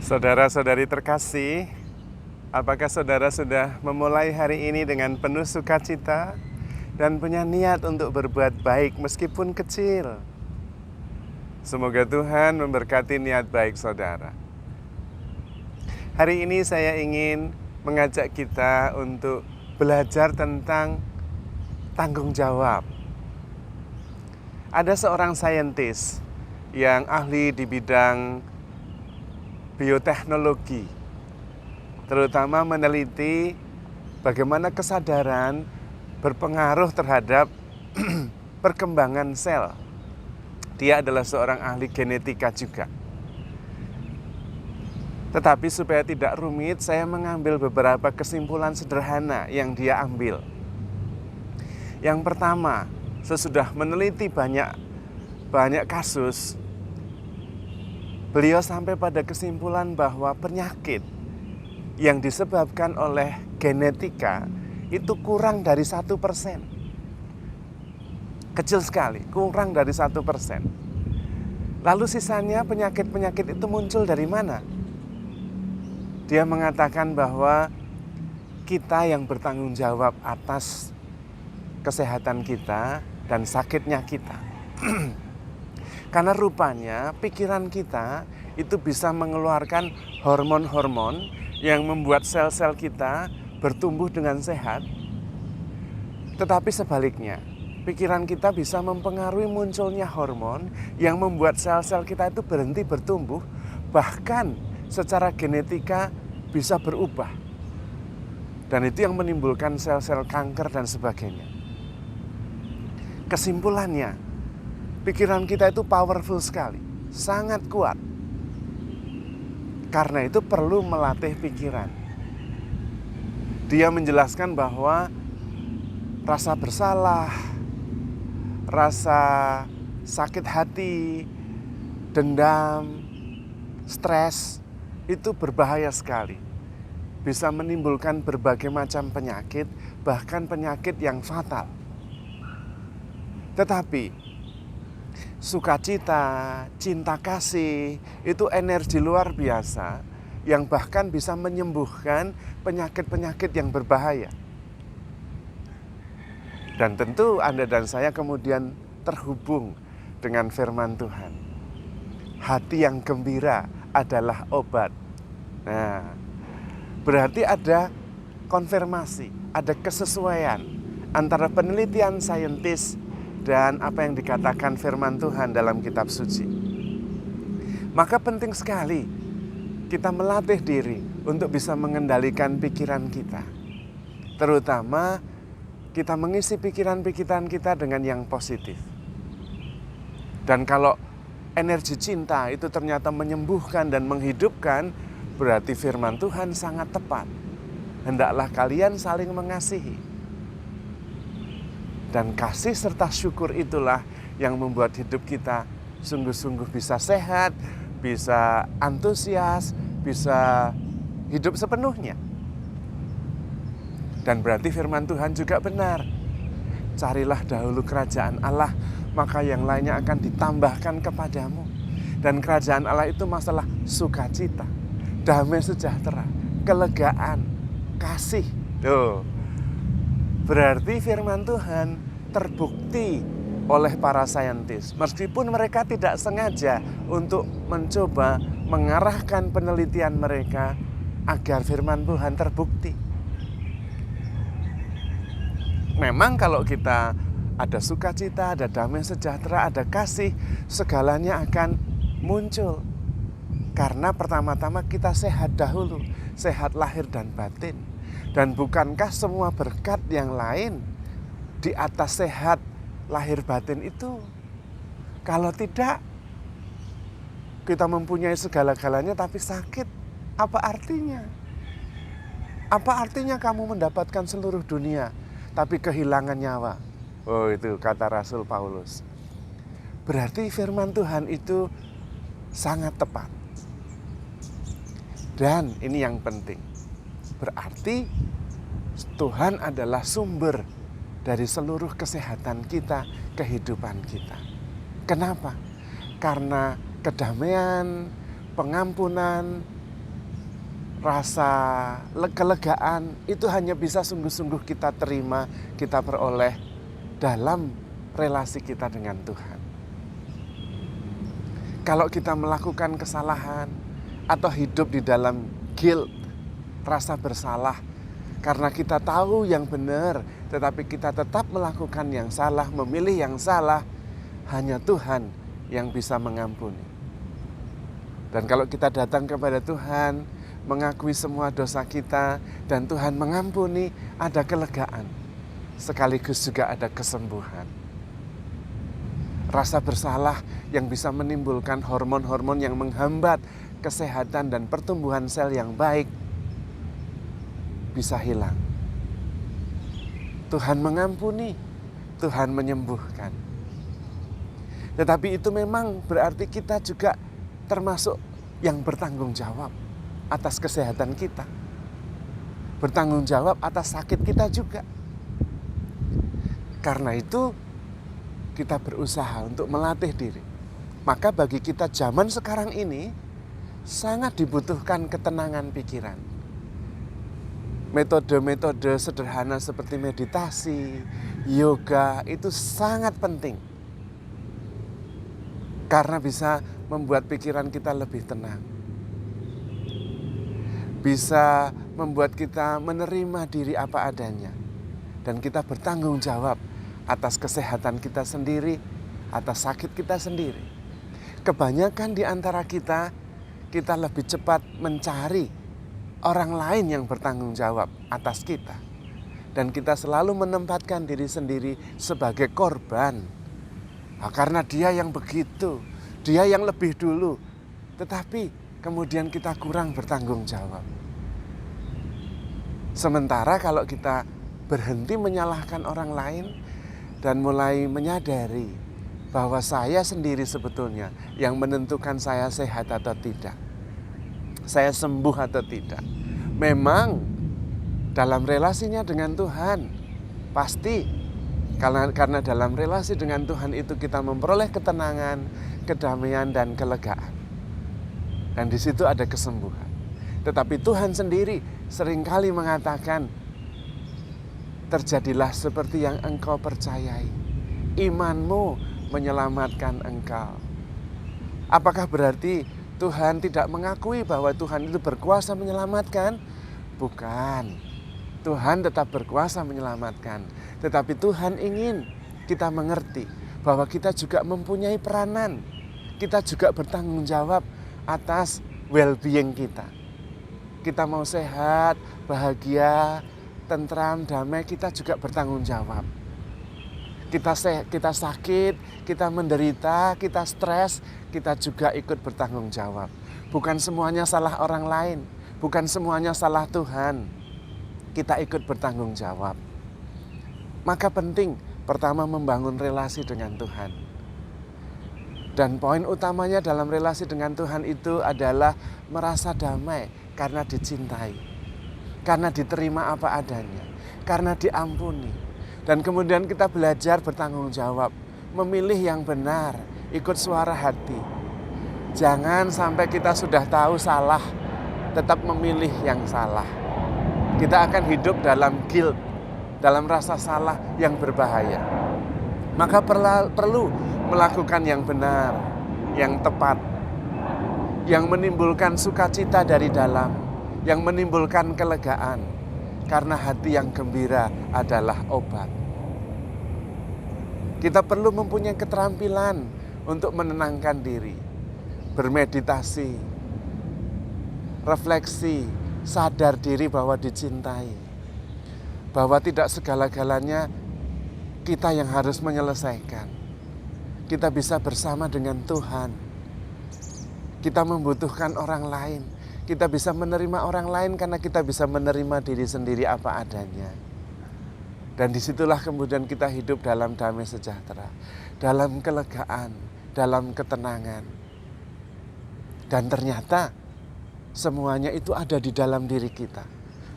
Saudara-saudari terkasih, apakah saudara sudah memulai hari ini dengan penuh sukacita dan punya niat untuk berbuat baik meskipun kecil? Semoga Tuhan memberkati niat baik saudara. Hari ini saya ingin mengajak kita untuk belajar tentang tanggung jawab. Ada seorang saintis yang ahli di bidang bioteknologi, terutama meneliti bagaimana kesadaran berpengaruh terhadap perkembangan sel. Dia adalah seorang ahli genetika juga. Tetapi supaya tidak rumit, saya mengambil beberapa kesimpulan sederhana yang dia ambil. Yang pertama, sesudah meneliti banyak kasus, beliau sampai pada kesimpulan bahwa penyakit yang disebabkan oleh genetika itu kurang dari 1%. Kecil sekali, kurang dari 1%. Lalu sisanya penyakit-penyakit itu muncul dari mana? Dia mengatakan bahwa kita yang bertanggung jawab atas kesehatan kita dan sakitnya kita. Karena rupanya pikiran kita itu bisa mengeluarkan hormon-hormon yang membuat sel-sel kita bertumbuh dengan sehat. Tetapi sebaliknya, pikiran kita bisa mempengaruhi munculnya hormon yang membuat sel-sel kita itu berhenti bertumbuh, bahkan secara genetika bisa berubah. Dan itu yang menimbulkan sel-sel kanker dan sebagainya. Kesimpulannya, pikiran kita itu powerful sekali, sangat kuat. Karena itu perlu melatih pikiran. Dia menjelaskan bahwa rasa bersalah, rasa sakit hati, dendam, stres, itu berbahaya sekali. Bisa menimbulkan berbagai macam penyakit, bahkan penyakit yang fatal. Tetapi sukacita, cinta kasih, itu energi luar biasa yang bahkan bisa menyembuhkan penyakit-penyakit yang berbahaya. Dan tentu Anda dan saya kemudian terhubung dengan firman Tuhan. Hati yang gembira adalah obat. Nah, berarti ada konfirmasi, ada kesesuaian antara penelitian saintis dan apa yang dikatakan firman Tuhan dalam kitab suci. Maka penting sekali kita melatih diri untuk bisa mengendalikan pikiran kita. Terutama kita mengisi pikiran-pikiran kita dengan yang positif. Dan kalau energi cinta itu ternyata menyembuhkan dan menghidupkan, berarti firman Tuhan sangat tepat. Hendaklah kalian saling mengasihi. Dan kasih serta syukur itulah yang membuat hidup kita sungguh-sungguh bisa sehat, bisa antusias, bisa hidup sepenuhnya. Dan berarti firman Tuhan juga benar. Carilah dahulu kerajaan Allah, maka yang lainnya akan ditambahkan kepadamu. Dan kerajaan Allah itu masalah sukacita, damai sejahtera, kelegaan, kasih. Tuh. Berarti firman Tuhan terbukti oleh para saintis. Meskipun mereka tidak sengaja untuk mencoba mengarahkan penelitian mereka agar firman Tuhan terbukti. Memang kalau kita ada sukacita, ada damai sejahtera, ada kasih, segalanya akan muncul. Karena pertama-tama kita sehat dahulu, sehat lahir dan batin. Dan bukankah semua berkat yang lain di atas sehat lahir batin itu? Kalau tidak, kita mempunyai segala-galanya tapi sakit, apa artinya? Apa artinya kamu mendapatkan seluruh dunia tapi kehilangan nyawa? Oh, itu kata Rasul Paulus. Berarti firman Tuhan itu sangat tepat. Dan ini yang penting. Berarti Tuhan adalah sumber dari seluruh kesehatan kita, kehidupan kita. Kenapa? Karena kedamaian, pengampunan, rasa kelegaan itu hanya bisa sungguh-sungguh kita terima, kita peroleh dalam relasi kita dengan Tuhan. Kalau kita melakukan kesalahan atau hidup di dalam guilt, rasa bersalah, karena kita tahu yang benar, tetapi kita tetap melakukan yang salah, memilih yang salah, hanya Tuhan yang bisa mengampuni. Dan kalau kita datang kepada Tuhan, mengakui semua dosa kita, dan Tuhan mengampuni, ada kelegaan. Sekaligus juga ada kesembuhan. Rasa bersalah yang bisa menimbulkan hormon-hormon yang menghambat kesehatan dan pertumbuhan sel yang baik bisa hilang. Tuhan mengampuni, Tuhan menyembuhkan. Tetapi itu memang berarti kita juga termasuk yang bertanggung jawab atas kesehatan kita. Bertanggung jawab atas sakit kita juga. Karena itu kita berusaha untuk melatih diri. Maka bagi kita zaman sekarang ini sangat dibutuhkan ketenangan pikiran. Metode-metode sederhana seperti meditasi, yoga itu sangat penting. Karena bisa membuat pikiran kita lebih tenang. Bisa membuat kita menerima diri apa adanya. Dan kita bertanggung jawab atas kesehatan kita sendiri, atas sakit kita sendiri. Kebanyakan di antara kita lebih cepat mencari orang lain yang bertanggung jawab atas kita. Dan kita selalu menempatkan diri sendiri sebagai korban. Nah, karena dia yang begitu, dia yang lebih dulu. Tetapi kemudian kita kurang bertanggung jawab. Sementara kalau kita berhenti menyalahkan orang lain dan mulai menyadari bahwa saya sendiri sebetulnya yang menentukan saya sehat atau tidak, saya sembuh atau tidak. Memang dalam relasinya dengan Tuhan pasti karena dalam relasi dengan Tuhan itu kita memperoleh ketenangan, kedamaian dan kelegaan. Dan di situ ada kesembuhan. Tetapi Tuhan sendiri seringkali mengatakan, terjadilah seperti yang engkau percayai. Imanmu menyelamatkan engkau. Apakah berarti Tuhan tidak mengakui bahwa Tuhan itu berkuasa menyelamatkan? Bukan. Tuhan tetap berkuasa menyelamatkan. Tetapi Tuhan ingin kita mengerti bahwa kita juga mempunyai peranan. Kita juga bertanggung jawab atas well-being kita. Kita mau sehat, bahagia, tentram, damai, kita juga bertanggung jawab. Kita sakit, kita menderita, kita stres, kita juga ikut bertanggung jawab. Bukan semuanya salah orang lain, bukan semuanya salah Tuhan. Kita ikut bertanggung jawab. Maka penting pertama membangun relasi dengan Tuhan. Dan poin utamanya dalam relasi dengan Tuhan itu adalah merasa damai karena dicintai, karena diterima apa adanya, karena diampuni. Dan kemudian kita belajar bertanggung jawab, memilih yang benar, ikut suara hati. Jangan sampai kita sudah tahu salah, tetap memilih yang salah. Kita akan hidup dalam guilt, dalam rasa salah yang berbahaya. Maka perlu melakukan yang benar, yang tepat, yang menimbulkan sukacita dari dalam, yang menimbulkan kelegaan. Karena hati yang gembira adalah obat. Kita perlu mempunyai keterampilan untuk menenangkan diri, bermeditasi, refleksi, sadar diri bahwa dicintai, bahwa tidak segala-galanya kita yang harus menyelesaikan. Kita bisa bersama dengan Tuhan. Kita membutuhkan orang lain. Kita bisa menerima orang lain karena kita bisa menerima diri sendiri apa adanya. Dan disitulah kemudian kita hidup dalam damai sejahtera, dalam kelegaan, dalam ketenangan. Dan ternyata semuanya itu ada di dalam diri kita.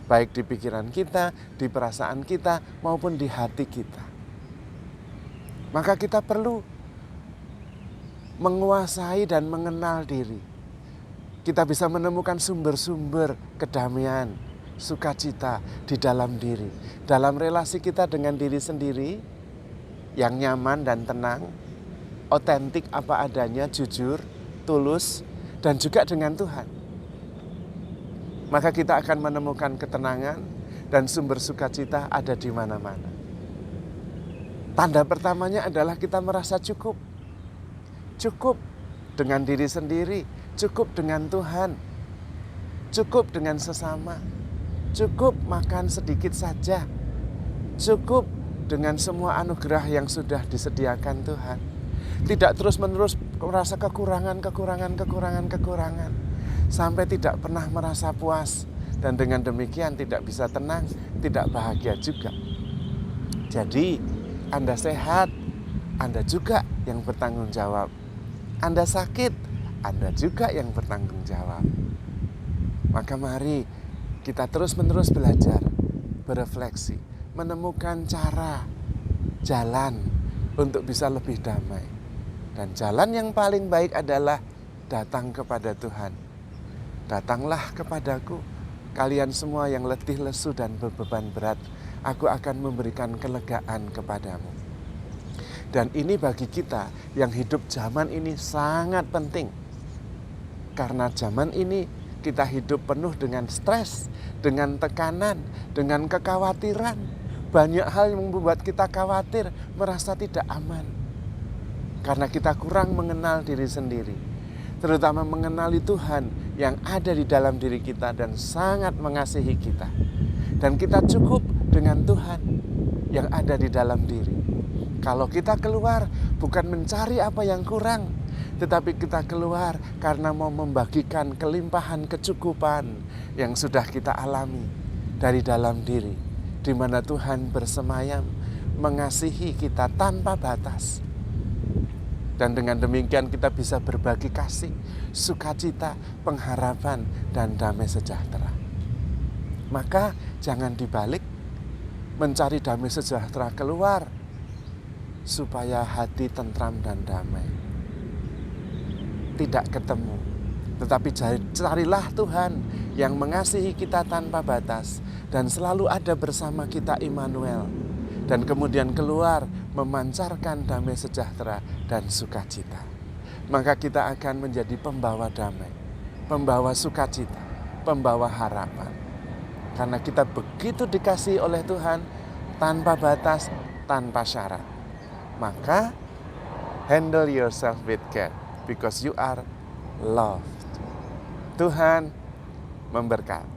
Baik di pikiran kita, di perasaan kita, maupun di hati kita. Maka kita perlu menguasai dan mengenal diri. Kita bisa menemukan sumber-sumber kedamaian, sukacita di dalam diri. Dalam relasi kita dengan diri sendiri yang nyaman dan tenang, otentik apa adanya, jujur, tulus, dan juga dengan Tuhan. Maka kita akan menemukan ketenangan dan sumber sukacita ada di mana-mana. Tanda pertamanya adalah kita merasa cukup. Cukup dengan diri sendiri, cukup dengan Tuhan, cukup dengan sesama, cukup makan sedikit saja, cukup dengan semua anugerah yang sudah disediakan Tuhan. Tidak terus-menerus merasa kekurangan, sampai tidak pernah merasa puas. Dan dengan demikian tidak bisa tenang, tidak bahagia juga. Jadi Anda sehat, Anda juga yang bertanggung jawab. Anda sakit, Anda juga yang bertanggung jawab. Maka mari kita terus-menerus belajar, berefleksi, menemukan cara, jalan untuk bisa lebih damai. Dan jalan yang paling baik adalah datang kepada Tuhan. Datanglah kepadaku, kalian semua yang letih, lesu, dan berbeban berat. Aku akan memberikan kelegaan kepadamu. Dan ini bagi kita yang hidup zaman ini sangat penting. Karena zaman ini kita hidup penuh dengan stres, dengan tekanan, dengan kekhawatiran. Banyak hal yang membuat kita khawatir, merasa tidak aman. Karena kita kurang mengenal diri sendiri. Terutama mengenali Tuhan yang ada di dalam diri kita dan sangat mengasihi kita. Dan kita cukup dengan Tuhan yang ada di dalam diri. Kalau kita keluar bukan mencari apa yang kurang, tetapi kita keluar karena mau membagikan kelimpahan kecukupan yang sudah kita alami dari dalam diri, di mana Tuhan bersemayam mengasihi kita tanpa batas. Dan dengan demikian kita bisa berbagi kasih, sukacita, pengharapan, dan damai sejahtera. Maka jangan dibalik, mencari damai sejahtera keluar, supaya hati tentram dan damai. Tidak ketemu. Tetapi carilah Tuhan yang mengasihi kita tanpa batas. Dan selalu ada bersama kita Immanuel. Dan kemudian keluar memancarkan damai sejahtera dan sukacita. Maka kita akan menjadi pembawa damai, pembawa sukacita, pembawa harapan. Karena kita begitu dikasihi oleh Tuhan tanpa batas, tanpa syarat. Maka handle yourself with care because you are loved. Tuhan memberkati.